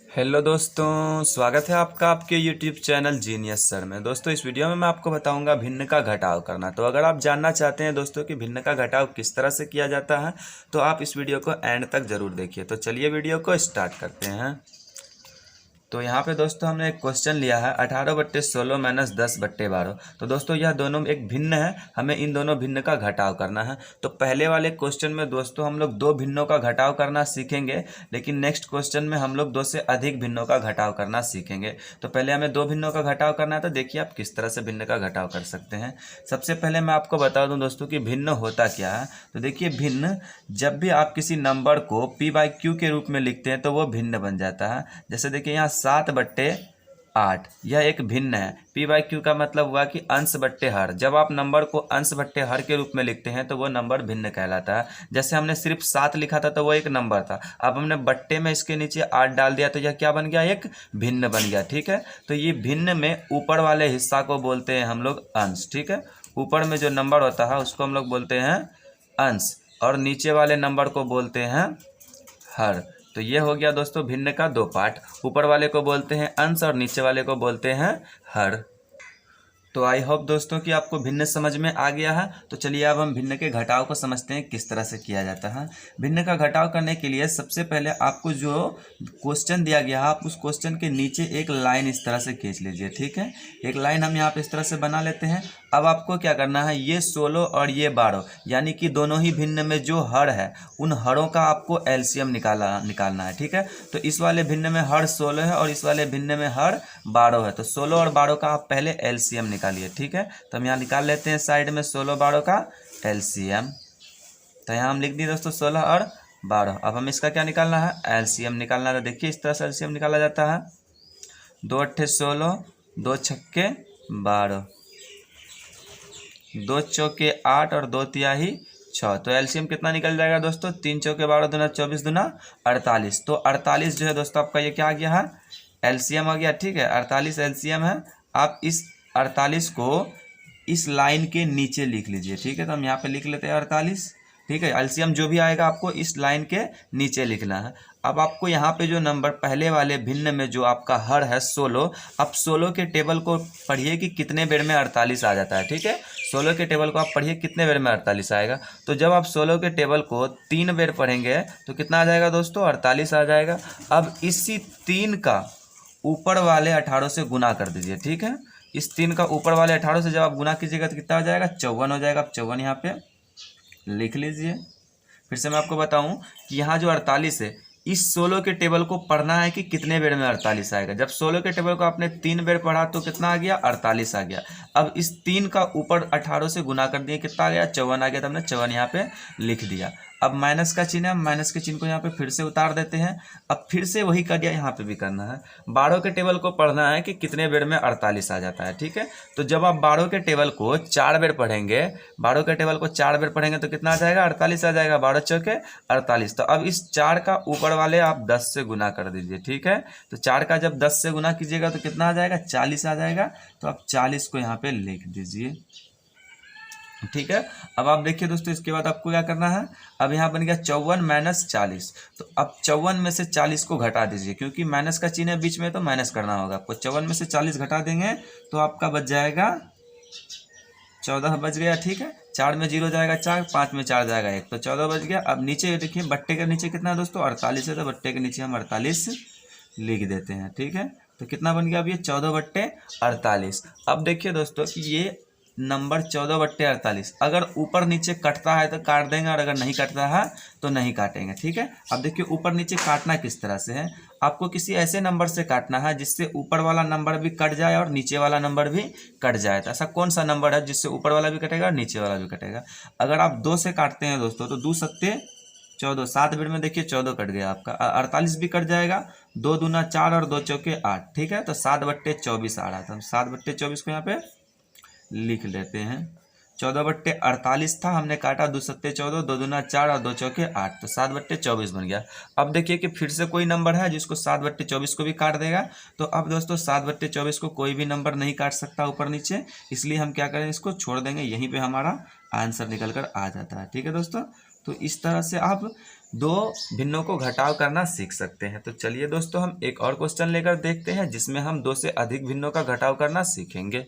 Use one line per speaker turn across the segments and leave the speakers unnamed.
Hello दोस्तों, स्वागत है आपका आपके यूट्यूब चैनल जीनियस सर में। दोस्तों, इस वीडियो में मैं आपको बताऊंगा भिन्न का घटाव करना। तो अगर आप जानना चाहते हैं दोस्तों कि भिन्न का घटाव किस तरह से किया जाता है तो आप इस वीडियो को एंड तक ज़रूर देखिए। तो चलिए वीडियो को स्टार्ट करते हैं। तो यहाँ पे दोस्तों हमने एक क्वेश्चन लिया है 18/16 माइनस 10/12। तो दोस्तों यह दोनों एक भिन्न है, हमें इन दोनों भिन्न का घटाव करना है। तो पहले वाले क्वेश्चन में दोस्तों हम लोग दो भिन्नों का घटाव करना सीखेंगे, लेकिन नेक्स्ट क्वेश्चन में हम लोग दो से अधिक भिन्नों का घटाव करना सीखेंगे। तो पहले हमें दो भिन्नों का घटाव करना है, तो देखिए आप किस तरह से भिन्न का घटाव कर सकते हैं। सबसे पहले मैं आपको बता दूं दोस्तों कि भिन्न होता क्या है। तो देखिए, भिन्न जब भी आप किसी नंबर को p/q के रूप में लिखते हैं तो वो भिन्न बन जाता है। जैसे देखिए यहाँ 7/8 यह एक भिन्न है। p/q का मतलब हुआ कि अंश बट्टे हर। जब आप नंबर को अंश बट्टे हर के रूप में लिखते हैं तो वो नंबर भिन्न कहलाता है। जैसे हमने सिर्फ 7 लिखा था तो वो एक नंबर था, अब हमने बट्टे में इसके नीचे 8 डाल दिया तो यह क्या बन गया, एक भिन्न बन गया। ठीक है, तो ये भिन्न में ऊपर वाले हिस्सा को बोलते हैं हम लोग अंश। ठीक है, ऊपर में जो नंबर होता है उसको हम लोग बोलते हैं अंश, और नीचे वाले नंबर को बोलते हैं हर। तो ये हो गया दोस्तों भिन्न का दो पार्ट। ऊपर वाले को बोलते हैं अंश और नीचे वाले को बोलते हैं हर। तो आई होप दोस्तों कि आपको भिन्न समझ में आ गया है। तो चलिए अब हम भिन्न के घटाव को समझते हैं किस तरह से किया जाता है। भिन्न का घटाव करने के लिए सबसे पहले आपको जो क्वेश्चन दिया गया है आप उस क्वेश्चन के नीचे एक लाइन इस तरह से खींच लीजिए। ठीक है, एक लाइन हम यहाँ पे इस तरह से बना लेते हैं। अब आपको क्या करना है, ये 16 और ये 12 यानी कि दोनों ही भिन्न में जो हर है उन हरों का आपको एलसीएम निकालना है। ठीक है, तो इस वाले भिन्न में हर 16 है और इस वाले भिन्न में हर 12 है। तो 16 और 12 का आप पहले एलसीएम निकालिए। ठीक है, तो हम यहाँ निकाल लेते हैं साइड में 16-12 का एलसीएम। तो यहाँ हम लिख दिए दोस्तों 16 और 12। अब हम इसका क्या निकालना है, एलसीएम निकालना है। तो देखिए इस तरह से एलसीएम निकाला जाता है। 2 8 16, 2 6 12, 2 चौके 8 और 2 तिहाई 6। तो एलसीएम कितना निकल जाएगा दोस्तों, 3 चौके 12 दूना 24 दूना 48। तो 48 जो है दोस्तों आपका ये क्या आ गया है, एलसीएम आ गया। ठीक है, 48 एलसीएम है। आप इस 48 को इस लाइन के नीचे लिख लीजिए। ठीक है, तो हम यहाँ पे लिख लेते हैं 48। ठीक है, एलसीएम जो भी आएगा आपको इस लाइन के नीचे लिखना है। अब आपको यहाँ पे जो नंबर पहले वाले भिन्न में जो आपका हर है 16, अब 16 के टेबल को पढ़िए कि कितने बेर में 48 आ जाता है। ठीक है, 16 के टेबल को आप पढ़िए कितने बेर में 48 आएगा। तो जब आप 16 के टेबल को 3 बेर पढ़ेंगे तो कितना आ जाएगा दोस्तों, 48 आ जाएगा। अब इसी 3 का ऊपर वाले 18 से गुना कर दीजिए। ठीक है, इस 3 का ऊपर वाले 18 से जब आप गुना कीजिएगा तो कितना हो जाएगा, 54 हो जाएगा। आप 54 यहाँ पे लिख लीजिए। फिर से मैं आपको बताऊं कि यहाँ जो 48 है इस 16 के टेबल को पढ़ना है कि कितने बेर में 48 आएगा। जब 16 के टेबल को आपने 3 बेर पढ़ा तो कितना आ गया, 48 आ गया। अब इस 3 का ऊपर 18 से गुना कर दिए, कितना आ गया, 54 आ गया। तो हमने 54 यहाँ पे लिख दिया। अब माइनस का चिन्ह है, माइनस के चिन्ह को यहाँ पे फिर से उतार देते हैं। अब फिर से वही कार्य यहाँ पे भी करना है। 12 के टेबल को पढ़ना है कि कितने बेर में 48 आ जाता है। ठीक है, तो जब आप 12 के टेबल को 4 बेर पढ़ेंगे, 12 के टेबल को 4 बेर पढ़ेंगे तो कितना आ जाएगा, 48 आ जाएगा। 12 चौके 48। तो अब इस 4 का ऊपर वाले आप 10 से गुना कर दीजिए। ठीक है, तो 4 का जब 10 से गुना कीजिएगा तो कितना आ जाएगा, 40 आ जाएगा। तो आप 40 को यहाँ पे लिख दीजिए। ठीक है, अब आप देखिए दोस्तों इसके बाद आपको क्या करना है। अब यहाँ बन गया 54 माइनस 40। तो अब 54 में से 40 को घटा दीजिए, क्योंकि माइनस का चिन्ह है बीच में तो माइनस करना होगा आपको। 54 में से 40 घटा देंगे तो आपका बच जाएगा 14 बच गया। ठीक है, 4 में 0 जाएगा 4, 5 में 4 जाएगा 1, तो 14 बच गया। अब नीचे देखिए बट्टे के नीचे कितना है दोस्तों, 48 है। तो बट्टे के नीचे हम 48 लिख देते हैं। ठीक है, तो कितना बन गया अब ये 14/48। अब देखिए दोस्तों कि ये नंबर 14/48 अगर ऊपर नीचे कटता है तो काट देंगे, और अगर नहीं कटता है तो नहीं काटेंगे। ठीक है, अब देखिए ऊपर नीचे काटना किस तरह से है। आपको किसी ऐसे नंबर से काटना है जिससे ऊपर वाला नंबर भी कट जाए और नीचे वाला नंबर भी कट जाए। तो ऐसा कौन सा नंबर है जिससे ऊपर वाला भी कटेगा और नीचे वाला भी कटेगा। अगर आप 2 से काटते हैं दोस्तों तो 2 सत्ते 14, 7 बेर में देखिए 14 कट गया आपका, 48 भी कट जाएगा। 2 दूना 4 और 2 चौके 8। ठीक है, तो 7/24 आ रहा था। 7/24 को यहाँ पे लिख लेते हैं। 14/48 था, हमने काटा 2 सत्ते 14, 2 दूना 4 और 2 चौके 8, तो 7/24 बन गया। अब देखिए कि फिर से कोई नंबर है जिसको 7/24 को भी काट देगा। तो अब दोस्तों 7/24 को कोई भी नंबर नहीं काट सकता ऊपर नीचे, इसलिए हम क्या करें, इसको छोड़ देंगे। यहीं पे हमारा आंसर निकल कर आ जाता है। ठीक है दोस्तों, तो इस तरह से आप दो भिन्नों को घटाव करना सीख सकते हैं। तो चलिए दोस्तों हम एक और क्वेश्चन लेकर देखते हैं जिसमें हम दो से अधिक भिन्नों का घटाव करना सीखेंगे।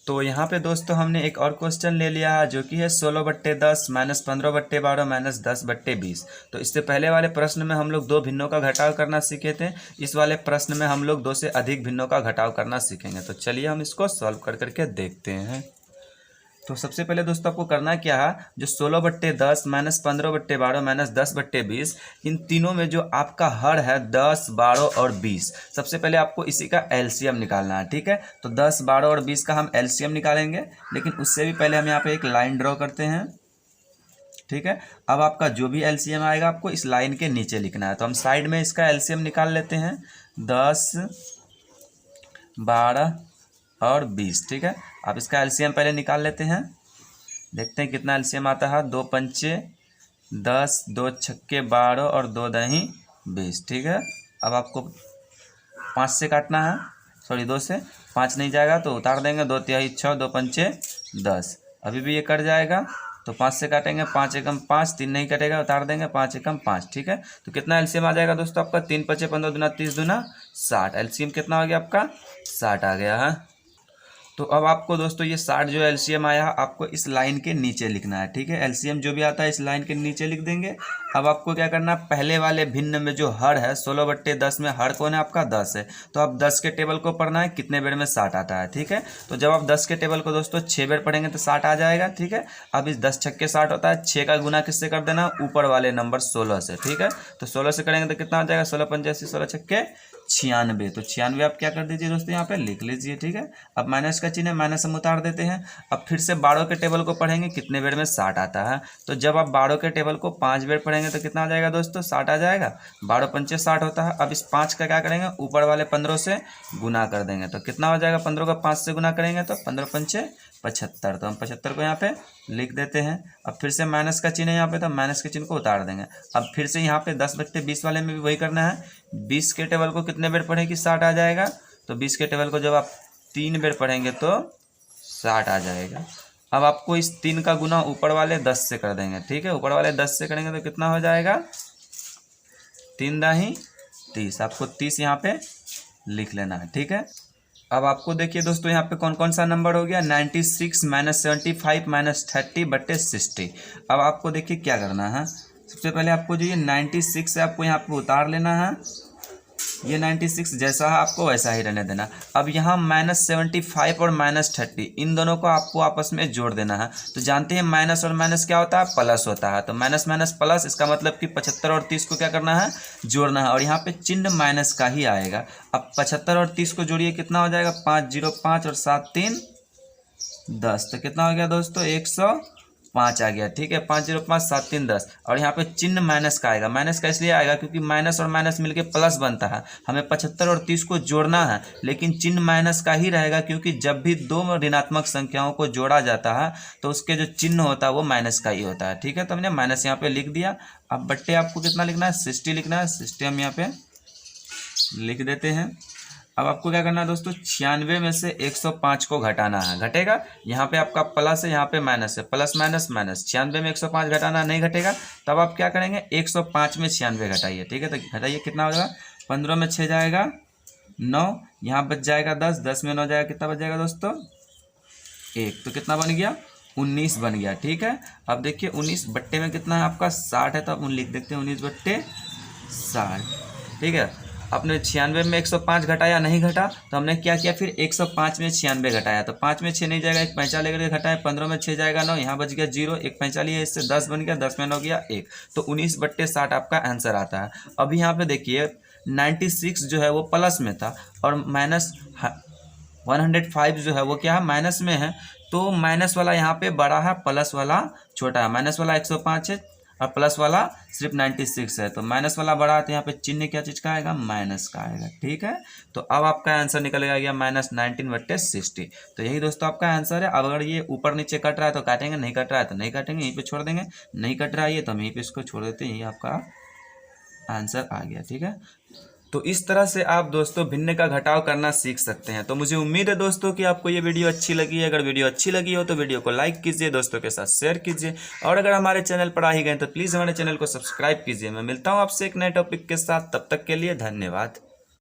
तो यहाँ पे दोस्तों हमने एक और क्वेश्चन ले लिया है जो कि है 16/10 माइनस 15/12 माइनस 10/20। तो इससे पहले वाले प्रश्न में हम लोग दो भिन्नों का घटाव करना सीखे थे। इस वाले प्रश्न में हम लोग दो से अधिक भिन्नों का घटाव करना सीखेंगे। तो चलिए हम इसको सॉल्व कर करके देखते हैं। तो सबसे पहले दोस्तों आपको करना क्या है, जो 16/10 माइनस 15/12 माइनस 10/20, इन तीनों में जो आपका हर है 10, 12 और 20, सबसे पहले आपको इसी का एलसीएम निकालना है। ठीक है, तो 10, 12 और 20 का हम एलसीएम निकालेंगे, लेकिन उससे भी पहले हम यहाँ पे एक लाइन ड्रॉ करते हैं। ठीक है, अब आपका जो भी एलसीएम आएगा आपको इस लाइन के नीचे लिखना है। तो हम साइड में इसका एलसीएम निकाल लेते हैं, 10, 12 और 20। ठीक है, आप इसका एलसीएम पहले निकाल लेते हैं, देखते हैं कितना एलसीएम आता है। 2 पंचे 10, 2 छक्के 12 और 2 दही 20। ठीक है, अब आपको 5 से काटना है, सॉरी 2 से, 5 नहीं जाएगा तो उतार देंगे, 2 तिहाई 6, 2 पंचे 10। अभी भी ये कट जाएगा तो 5 से काटेंगे, 5 एकम 5, 3 नहीं कटेगा, उतार देंगे, 5 एकम 5। ठीक है, तो कितना एलसीएम आ जाएगा दोस्तों आपका, 3 पचे 15 दूना 30 दूना 60। एलसीएम कितना हो गया आपका, 60 आ गया है। तो अब आपको दोस्तों ये 60 जो एलसीएम आया है आपको इस लाइन के नीचे लिखना है। ठीक है, एलसीएम जो भी आता है इस लाइन के नीचे लिख देंगे। अब आपको क्या करना है, पहले वाले भिन्न में जो हर है 16/10 में हर कौन है आपका, 10 है। तो आप 10 के टेबल को पढ़ना है, कितने बेर में 60 आता है। ठीक है, तो जब आप 10 के टेबल को दोस्तों 6 बेर पढ़ेंगे तो 60 आ जाएगा। ठीक है, अब इस 10 छक्के 60 होता है, 6 का गुना किससे कर देना, ऊपर वाले नंबर 16 से। ठीक है, तो 16 से करेंगे तो कितना आ जाएगा, 16 पंचे 80, 16 छक्के 96। तो 96 आप क्या कर दीजिए दोस्तों, यहाँ पे लिख लीजिए। ठीक है, अब माइनस का चिन्ह है, माइनस हम उतार देते हैं। अब फिर से 12 के टेबल को पढ़ेंगे, कितने बेर में 60 आता है। तो जब आप 12 के टेबल को 5 बेर पढ़ेंगे तो कितना आ जाएगा दोस्तों, 60 आ जाएगा। 12 पंचे 60 होता है। अब इस 5 का क्या करेंगे, ऊपर वाले 15 से गुना कर देंगे, तो कितना हो जाएगा, 15 को 5 से गुना करेंगे तो 15 पंचे 75। तो हम 75 को यहाँ पे लिख देते हैं। अब फिर से माइनस का चिन्ह है यहाँ पे, तो माइनस के चिन्ह को उतार देंगे। अब फिर से यहाँ पे 10/20 वाले में भी वही करना है। 20 के टेबल को कितने बेर पढ़े कि 60 आ जाएगा, तो 20 के टेबल को जब आप 3 बेर पढ़ेंगे तो 60 आ जाएगा। अब आपको इस 3 का गुना ऊपर वाले 10 से कर देंगे। ठीक है, ऊपर वाले 10 से करेंगे तो कितना हो जाएगा, 3 दाही 30। आपको 30 यहाँ पे लिख लेना है। ठीक है, अब आपको देखिए दोस्तों यहाँ पे कौन कौन सा नंबर हो गया, 96 माइनस 75 माइनस 30/60। अब आपको देखिए क्या करना है, सबसे पहले आपको जो ये 96 है आपको यहाँ पे उतार लेना है। ये 96 जैसा है आपको वैसा ही रहने देना। अब यहाँ -75 और -30 इन दोनों को आपको आपस में जोड़ देना है। तो जानते हैं माइनस और माइनस क्या होता है, प्लस होता है। तो माइनस माइनस प्लस, इसका मतलब कि 75 और 30 को क्या करना है, जोड़ना है। और यहाँ पे चिन्ह माइनस का ही आएगा। अब 75 और 30 को जोड़िए, कितना हो जाएगा, 5 0 5 और 7 3 10। तो कितना हो गया दोस्तों, 105 आ गया। ठीक है, 5 0 5 7 3 10। और यहाँ पे चिन्ह माइनस का आएगा। माइनस का इसलिए आएगा क्योंकि माइनस और माइनस मिलके प्लस बनता है। हमें 75 और 30 को जोड़ना है, लेकिन चिन्ह माइनस का ही रहेगा, क्योंकि जब भी दो ऋणात्मक संख्याओं को जोड़ा जाता है तो उसके जो चिन्ह होता है वो माइनस का ही होता है। ठीक है, तो हमने माइनस यहाँ पे लिख दिया। अब बट्टे आपको कितना लिखना है, 60 लिखना है। 60 हम यहाँ पे लिख देते हैं। अब आपको क्या करना है दोस्तों, 96 में से 105 को घटाना है। घटेगा, यहाँ पे आपका प्लस है, यहाँ पे माइनस है, प्लस माइनस माइनस। 96 में 105 घटाना नहीं घटेगा, तब आप क्या करेंगे, 105 में 96 घटाइए। ठीक है, तो घटाइए, कितना हो जाएगा, 15 में 6 जाएगा 9, यहाँ बच जाएगा 10, 10 में 9 जाएगा, कितना बच जाएगा दोस्तों, 1। तो कितना बन गया, 19 बन गया। ठीक है, अब देखिए 19 बट्टे में कितना है आपका, 60 है, तो आप लिख देखते हैं 19/60। ठीक है, आपने 96 में 105 घटाया, नहीं घटा, तो हमने क्या किया, फिर 105 में 96 घटाया। तो 5 में 6 नहीं जाएगा, एक पैंचा लेकर घटाए, 15 में 6 जाएगा 9, यहाँ बच गया 0, एक पैंचा लिया, इससे 10 बन गया, 10 में 9 गया 1। तो 19/60 आपका आंसर आता है। अभी यहाँ पे देखिए 96 जो है वो प्लस में था और माइनस 105 जो है वो क्या है, माइनस में है। तो माइनस वाला यहाँ पे बड़ा है, प्लस वाला छोटा है। माइनस वाला 105 है और प्लस वाला सिर्फ 96 है। तो माइनस वाला बड़ा है, तो यहाँ पे चिन्ह क्या चीज़ का आएगा, माइनस का आएगा। ठीक है, तो अब आपका आंसर निकल गया -19/60। तो यही दोस्तों आपका आंसर है। अब अगर ये ऊपर नीचे कट रहा है तो काटेंगे, नहीं कट रहा है तो नहीं काटेंगे, यहीं पे छोड़ देंगे। नहीं कट रहा है ये तो हम यहीं पे इसको छोड़ देते हैं, यही आपका आंसर आ गया। ठीक है, तो इस तरह से आप दोस्तों भिन्न का घटाव करना सीख सकते हैं। तो मुझे उम्मीद है दोस्तों कि आपको ये वीडियो अच्छी लगी है। अगर वीडियो अच्छी लगी हो तो वीडियो को लाइक कीजिए, दोस्तों के साथ शेयर कीजिए, और अगर हमारे चैनल पर आ ही गए तो प्लीज़ हमारे चैनल को सब्सक्राइब कीजिए। मैं मिलता हूँ आपसे एक नए टॉपिक के साथ, तब तक के लिए धन्यवाद।